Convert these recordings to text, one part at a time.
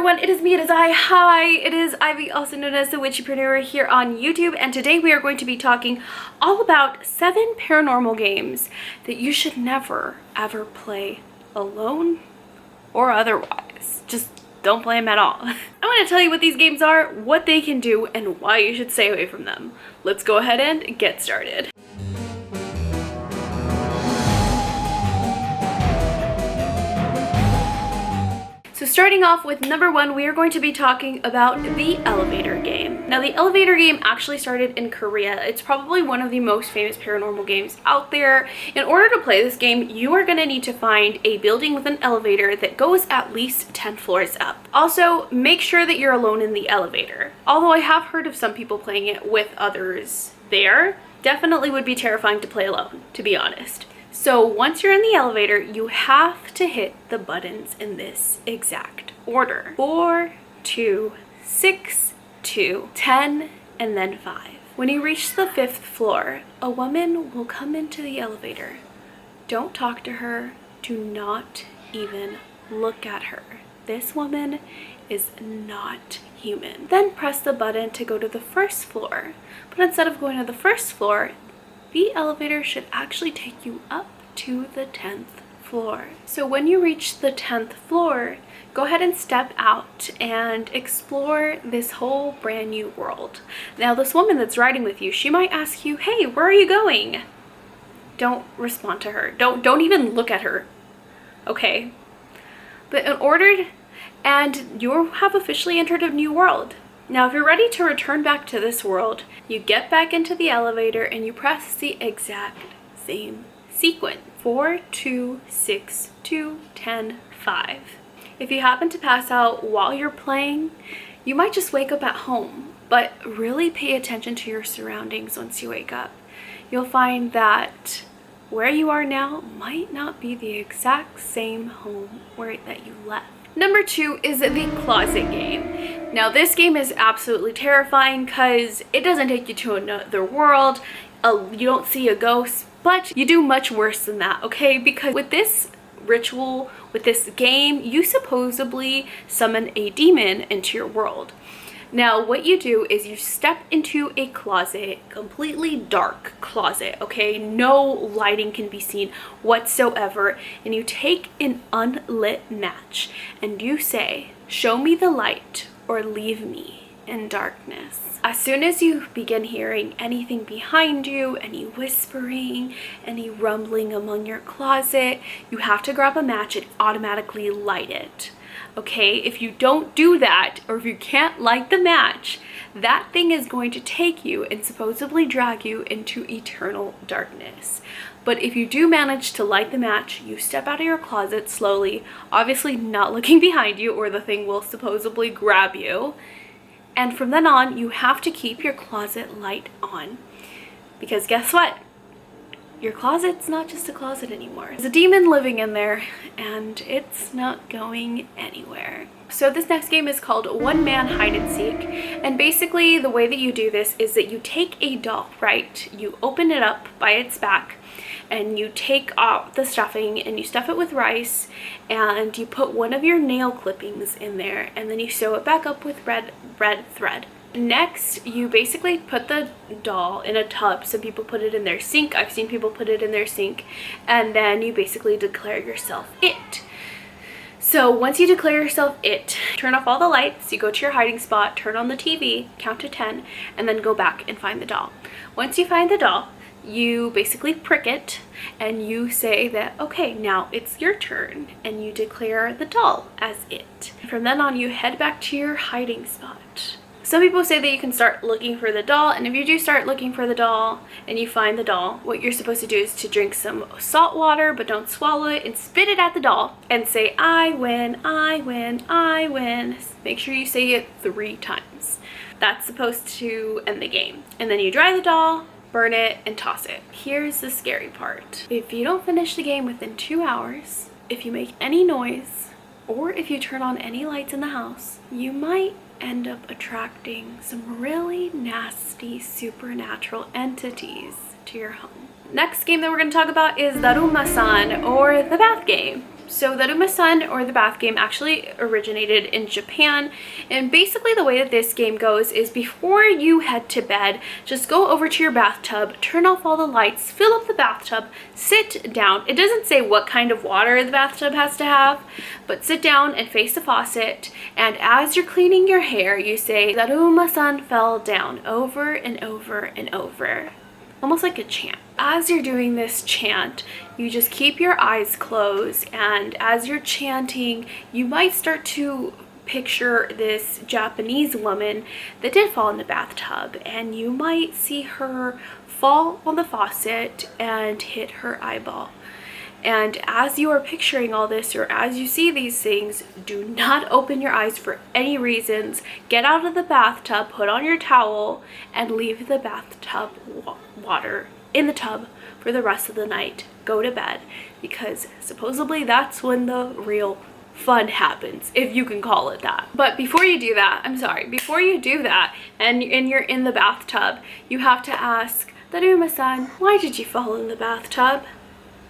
everyone, it is me, it is I. Hi, it is Ivy, also known as the Witchypreneur here on YouTube, and today we are going to be talking all about 7 paranormal games that you should never ever play alone or otherwise. Just don't play them at all. I want to tell you what these games are, what they can do, and why you should stay away from them. Let's go ahead and get started. So starting off with number 1, we are going to be talking about the elevator game. Now the elevator game actually started in Korea. It's probably one of the most famous paranormal games out there. In order to play this game, you are going to need to find a building with an elevator that goes at least 10 floors up. Also, make sure that you're alone in the elevator. Although I have heard of some people playing it with others there, definitely would be terrifying to play alone, to be honest. So once you're in the elevator, you have to hit the buttons in this exact order. 4, 2, 6, 2, 10, and then 5. When you reach the 5th floor, a woman will come into the elevator. Don't talk to her. Do not even look at her. This woman is not human. Then press the button to go to the 1st floor. But instead of going to the 1st floor, the elevator should actually take you up to the 10th floor. So when you reach the 10th floor, go ahead and step out and explore this whole brand new world. Now this woman that's riding with you, she might ask you, hey, where are you going? Don't respond to her. Don't even look at her. Okay? But you have officially entered a new world. Now, if you're ready to return back to this world, you get back into the elevator and you press the exact same sequence. 4, 2, 6, 2, 10, 5. If you happen to pass out while you're playing, you might just wake up at home, but really pay attention to your surroundings once you wake up. You'll find that where you are now might not be the exact same home that you left. Number 2 is the closet game. Now this game is absolutely terrifying because it doesn't take you to another world. You don't see a ghost, but you do much worse than that, okay? Because with this ritual, with this game, you supposedly summon a demon into your world. Now what you do is you step into a closet, completely dark closet, okay? No lighting can be seen whatsoever, and you take an unlit match and you say, show me the light or leave me in darkness. As soon as you begin hearing anything behind you, any whispering, any rumbling among your closet, you have to grab a match and automatically light it. Okay, if you don't do that, or if you can't light the match, that thing is going to take you and supposedly drag you into eternal darkness. But if you do manage to light the match, you step out of your closet slowly, obviously not looking behind you or the thing will supposedly grab you. And from then on, you have to keep your closet light on. Because guess what? Your closet's not just a closet anymore. There's a demon living in there and it's not going anywhere. So this next game is called One Man Hide and Seek. And basically the way that you do this is that you take a doll, right? You open it up by its back and you take out the stuffing and you stuff it with rice and you put one of your nail clippings in there and then you sew it back up with red thread. Next, you basically put the doll in a tub. Some people put it in their sink. I've seen people put it in their sink. And then you basically declare yourself it. So once you declare yourself it, turn off all the lights, you go to your hiding spot, turn on the TV, count to 10, and then go back and find the doll. Once you find the doll, you basically prick it and you say that, okay, now it's your turn, and you declare the doll as it. From then on, you head back to your hiding spot. Some people say that you can start looking for the doll, and if you do start looking for the doll and you find the doll, what you're supposed to do is to drink some salt water, but don't swallow it, and spit it at the doll and say, I win, I win, I win. Make sure you say it 3 times. That's supposed to end the game. And then you dry the doll, burn it, and toss it. Here's the scary part. If you don't finish the game within 2 hours, if you make any noise, or if you turn on any lights in the house, you might end up attracting some really nasty supernatural entities to your home. Next game that we're going to talk about is Daruma San, or the bath game. So the Daruma San, or the bath game, actually originated in Japan, and basically the way that this game goes is before you head to bed, just go over to your bathtub, turn off all the lights, fill up the bathtub, sit down. It doesn't say what kind of water the bathtub has to have, but sit down and face the faucet, and as you're cleaning your hair, you say Daruma San fell down over and over and over. Almost like a chant. As you're doing this chant, you just keep your eyes closed, and as you're chanting, you might start to picture this Japanese woman that did fall in the bathtub, and you might see her fall on the faucet and hit her eyeball. And as you are picturing all this, or as you see these things, do not open your eyes for any reasons. Get out of the bathtub, put on your towel, and leave the bathtub water in the tub for the rest of the night. Go to bed, because supposedly that's when the real fun happens, if you can call it that. But before you do that, before you do that, and you're in the bathtub, you have to ask, Daruma-san, why did you fall in the bathtub?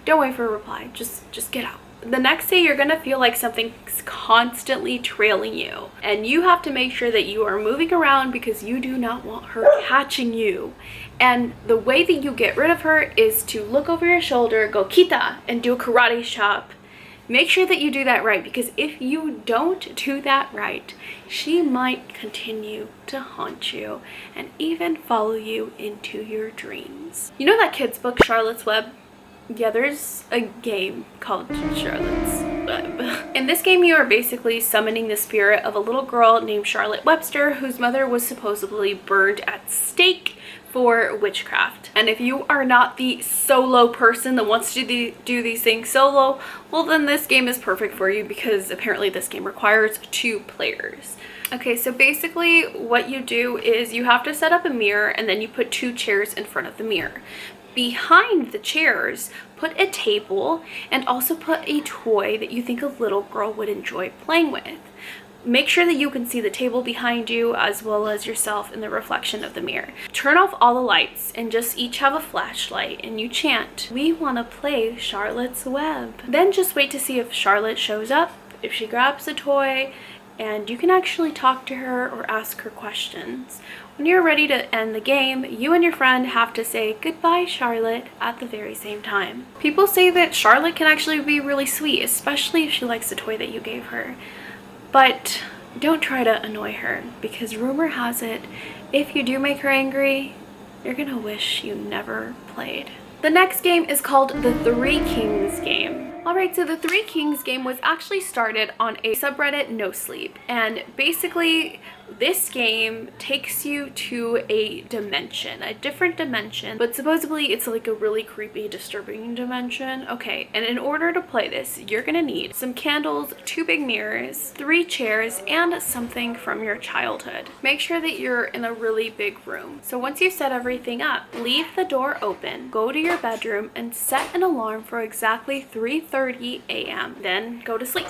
Don't wait for a reply, just get out. The next day, you're gonna feel like something's constantly trailing you, and you have to make sure that you are moving around because you do not want her catching you. And the way that you get rid of her is to look over your shoulder, go kita, and do a karate chop. Make sure that you do that right, because if you don't do that right, she might continue to haunt you and even follow you into your dreams. You know that kid's book, Charlotte's Web? Yeah, there's a game called Charlotte's Web. In this game, you are basically summoning the spirit of a little girl named Charlotte Webster, whose mother was supposedly burned at stake for witchcraft. And if you are not the solo person that wants to do these things solo, well, then this game is perfect for you, because apparently this game requires 2 players. Okay, so basically what you do is you have to set up a mirror, and then you put 2 chairs in front of the mirror. Behind the chairs, put a table, and also put a toy that you think a little girl would enjoy playing with. Make sure that you can see the table behind you as well as yourself in the reflection of the mirror. Turn off all the lights and just each have a flashlight, and you chant, "We want to play Charlotte's Web." Then just wait to see if Charlotte shows up, if she grabs the toy, and you can actually talk to her or ask her questions. When you're ready to end the game, you and your friend have to say goodbye, Charlotte, at the very same time. People say that Charlotte can actually be really sweet, especially if she likes the toy that you gave her. But don't try to annoy her, because rumor has it, if you do make her angry, you're gonna wish you never played. The next game is called the 3 Kings game. Alright, so the 3 Kings game was actually started on a subreddit, No Sleep, and basically this game takes you to a dimension, a different dimension, but supposedly it's like a really creepy, disturbing dimension. Okay, and in order to play this, you're gonna need some candles, 2 big mirrors, 3 chairs, and something from your childhood. Make sure that you're in a really big room. So once you've set everything up, leave the door open, go to your bedroom, and set an alarm for exactly 3:30 a.m. Then go to sleep.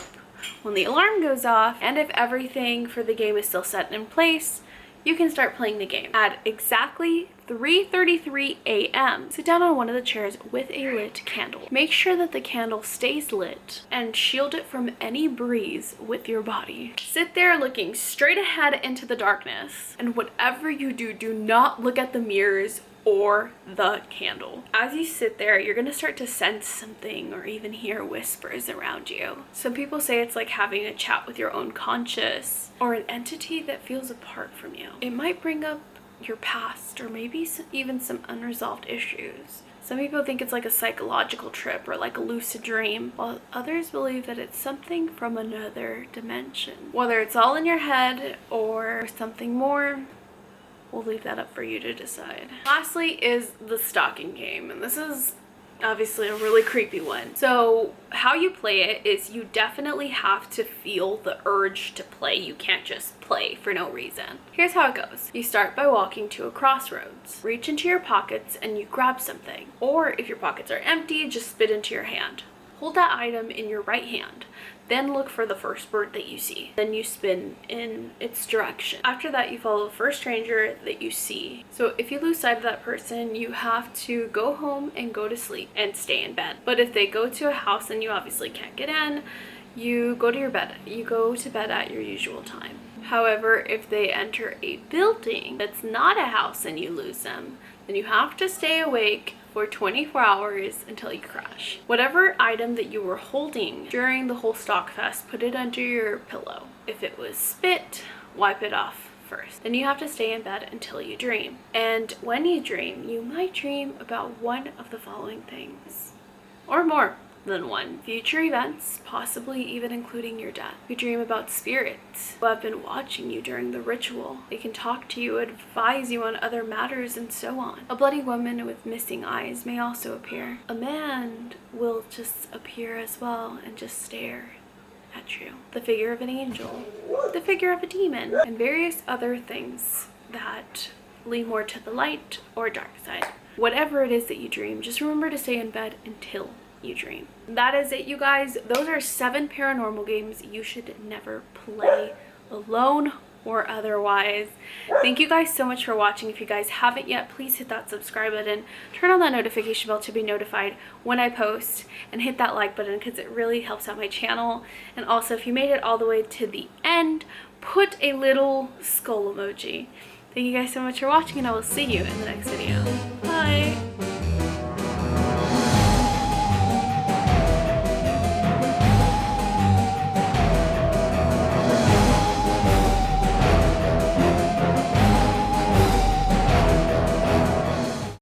When the alarm goes off, and if everything for the game is still set in place, you can start playing the game. At exactly 3:33 a.m., sit down on one of the chairs with a lit candle. Make sure that the candle stays lit and shield it from any breeze with your body. Sit there looking straight ahead into the darkness, and whatever you do, do not look at the mirrors or the candle. As you sit there, you're gonna start to sense something or even hear whispers around you. Some people say it's like having a chat with your own conscious, or an entity that feels apart from you. It might bring up your past, or maybe even some unresolved issues. Some people think it's like a psychological trip or like a lucid dream, while others believe that it's something from another dimension. Whether it's all in your head or something more, we'll leave that up for you to decide. Lastly is the Stalking Game, and this is obviously a really creepy one. So how you play it is you definitely have to feel the urge to play. You can't just play for no reason. Here's how it goes. You start by walking to a crossroads. Reach into your pockets and you grab something. Or if your pockets are empty, just spit into your hand. Hold that item in your right hand. Then look for the first bird that you see. Then you spin in its direction. After that, you follow the first stranger that you see. So if you lose sight of that person, you have to go home and go to sleep and stay in bed. But if they go to a house and you obviously can't get in, you go to your bed. You go to bed at your usual time. However, if they enter a building that's not a house and you lose them, then you have to stay awake for 24 hours until you crash. Whatever item that you were holding during the whole stock fest, put it under your pillow. If it was spit, wipe it off first. Then you have to stay in bed until you dream. And when you dream, you might dream about one of the following things, or more than one. Future events, possibly even including your death. You dream about spirits who have been watching you during the ritual. They can talk to you, advise you on other matters, and so on. A bloody woman with missing eyes may also appear. A man will just appear as well and just stare at you. The figure of an angel, the figure of a demon, and various other things that lean more to the light or dark side. Whatever it is that you dream, just remember to stay in bed until you dream. That is it, you guys. Those are 7 paranormal games you should never play alone or otherwise. Thank you guys so much for watching. If you guys haven't yet, please hit that subscribe button, turn on that notification bell to be notified when I post, and hit that like button because it really helps out my channel. And also, if you made it all the way to the end, put a little skull emoji. Thank you guys so much for watching, and I will see you in the next video. Bye!